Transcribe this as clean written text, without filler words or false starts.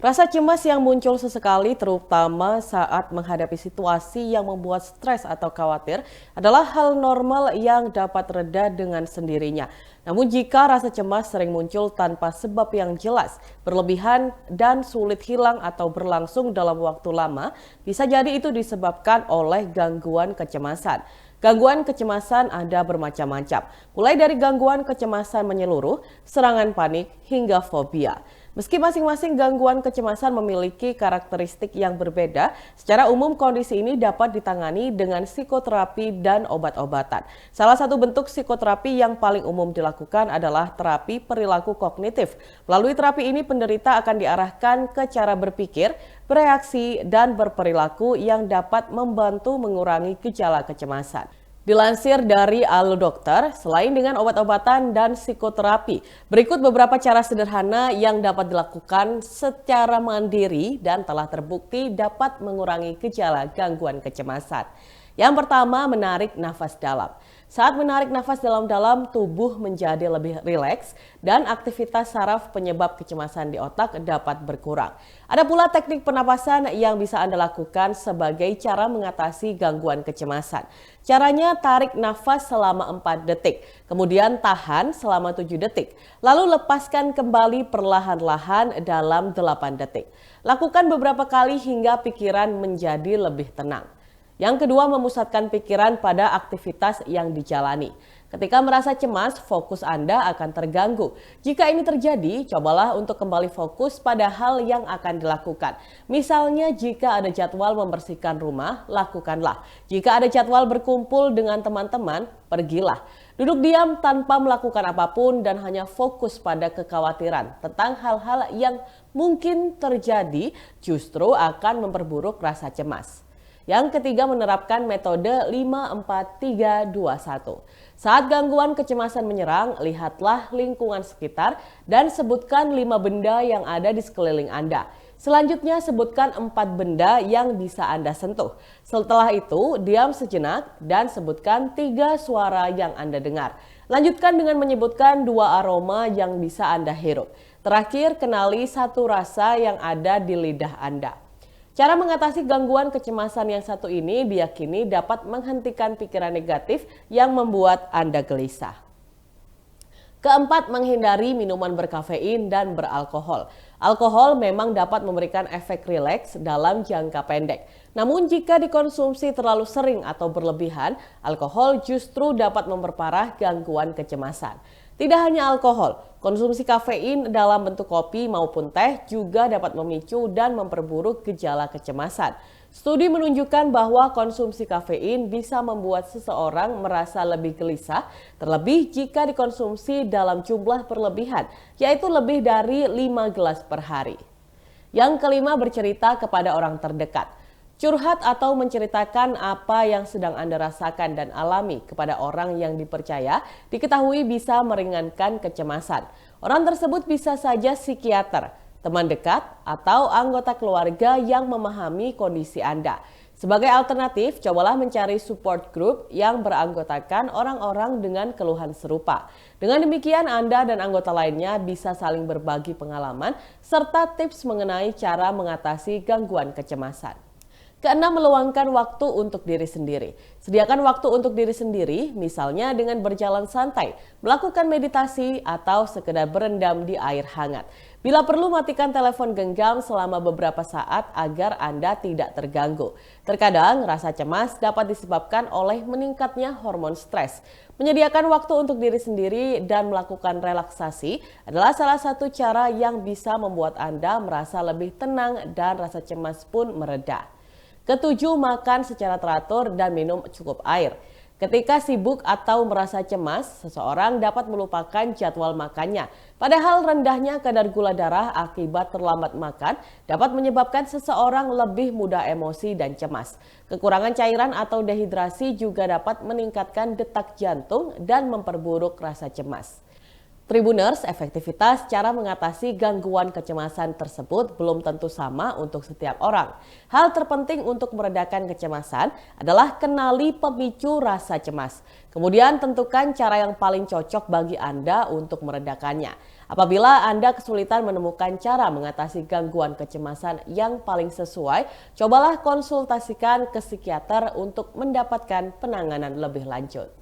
Rasa cemas yang muncul sesekali terutama saat menghadapi situasi yang membuat stres atau khawatir adalah hal normal yang dapat reda dengan sendirinya. Namun jika rasa cemas sering muncul tanpa sebab yang jelas, berlebihan dan sulit hilang atau berlangsung dalam waktu lama, bisa jadi itu disebabkan oleh gangguan kecemasan. Gangguan kecemasan ada bermacam-macam, mulai dari gangguan kecemasan menyeluruh, serangan panik, hingga fobia. Meski masing-masing gangguan kecemasan memiliki karakteristik yang berbeda, secara umum kondisi ini dapat ditangani dengan psikoterapi dan obat-obatan. Salah satu bentuk psikoterapi yang paling umum dilakukan adalah terapi perilaku kognitif. Melalui terapi ini penderita akan diarahkan ke cara berpikir, bereaksi, dan berperilaku yang dapat membantu mengurangi gejala kecemasan. Dilansir dari Alodokter, selain dengan obat-obatan dan psikoterapi, berikut beberapa cara sederhana yang dapat dilakukan secara mandiri dan telah terbukti dapat mengurangi gejala gangguan kecemasan. Yang pertama, menarik nafas dalam. Saat menarik nafas dalam-dalam, tubuh menjadi lebih rileks dan aktivitas saraf penyebab kecemasan di otak dapat berkurang. Ada pula teknik pernapasan yang bisa Anda lakukan sebagai cara mengatasi gangguan kecemasan. Caranya tarik nafas selama 4 detik, kemudian tahan selama 7 detik, lalu lepaskan kembali perlahan-lahan dalam 8 detik. Lakukan beberapa kali hingga pikiran menjadi lebih tenang. Yang kedua, memusatkan pikiran pada aktivitas yang dijalani. Ketika merasa cemas, fokus Anda akan terganggu. Jika ini terjadi, cobalah untuk kembali fokus pada hal yang akan dilakukan. Misalnya, jika ada jadwal membersihkan rumah, lakukanlah. Jika ada jadwal berkumpul dengan teman-teman, pergilah. Duduk diam tanpa melakukan apapun dan hanya fokus pada kekhawatiran tentang hal-hal yang mungkin terjadi justru akan memperburuk rasa cemas. Yang ketiga, menerapkan metode 5-4-3-2-1. Saat gangguan kecemasan menyerang, lihatlah lingkungan sekitar dan sebutkan 5 benda yang ada di sekeliling Anda. Selanjutnya, sebutkan 4 benda yang bisa Anda sentuh. Setelah itu, diam sejenak dan sebutkan 3 suara yang Anda dengar. Lanjutkan dengan menyebutkan 2 aroma yang bisa Anda hirup. Terakhir, kenali 1 rasa yang ada di lidah Anda. Cara mengatasi gangguan kecemasan yang satu ini diyakini dapat menghentikan pikiran negatif yang membuat Anda gelisah. Keempat, menghindari minuman berkafein dan beralkohol. Alkohol memang dapat memberikan efek rileks dalam jangka pendek. Namun jika dikonsumsi terlalu sering atau berlebihan, alkohol justru dapat memperparah gangguan kecemasan. Tidak hanya alkohol, konsumsi kafein dalam bentuk kopi maupun teh juga dapat memicu dan memperburuk gejala kecemasan. Studi menunjukkan bahwa konsumsi kafein bisa membuat seseorang merasa lebih gelisah, terlebih jika dikonsumsi dalam jumlah berlebihan, yaitu lebih dari 5 gelas per hari. Yang kelima, bercerita kepada orang terdekat. Curhat atau menceritakan apa yang sedang Anda rasakan dan alami kepada orang yang dipercaya diketahui bisa meringankan kecemasan. Orang tersebut bisa saja psikiater, teman dekat, atau anggota keluarga yang memahami kondisi Anda. Sebagai alternatif, cobalah mencari support group yang beranggotakan orang-orang dengan keluhan serupa. Dengan demikian, Anda dan anggota lainnya bisa saling berbagi pengalaman serta tips mengenai cara mengatasi gangguan kecemasan. Keenam, meluangkan waktu untuk diri sendiri. Sediakan waktu untuk diri sendiri, misalnya dengan berjalan santai, melakukan meditasi, atau sekedar berendam di air hangat. Bila perlu, matikan telepon genggam selama beberapa saat agar Anda tidak terganggu. Terkadang, rasa cemas dapat disebabkan oleh meningkatnya hormon stres. Menyediakan waktu untuk diri sendiri dan melakukan relaksasi adalah salah satu cara yang bisa membuat Anda merasa lebih tenang dan rasa cemas pun mereda. Ketujuh, makan secara teratur dan minum cukup air. Ketika sibuk atau merasa cemas, seseorang dapat melupakan jadwal makannya. Padahal rendahnya kadar gula darah akibat terlambat makan dapat menyebabkan seseorang lebih mudah emosi dan cemas. Kekurangan cairan atau dehidrasi juga dapat meningkatkan detak jantung dan memperburuk rasa cemas. Tribuners, efektivitas cara mengatasi gangguan kecemasan tersebut belum tentu sama untuk setiap orang. Hal terpenting untuk meredakan kecemasan adalah kenali pemicu rasa cemas. Kemudian tentukan cara yang paling cocok bagi Anda untuk meredakannya. Apabila Anda kesulitan menemukan cara mengatasi gangguan kecemasan yang paling sesuai, cobalah konsultasikan ke psikiater untuk mendapatkan penanganan lebih lanjut.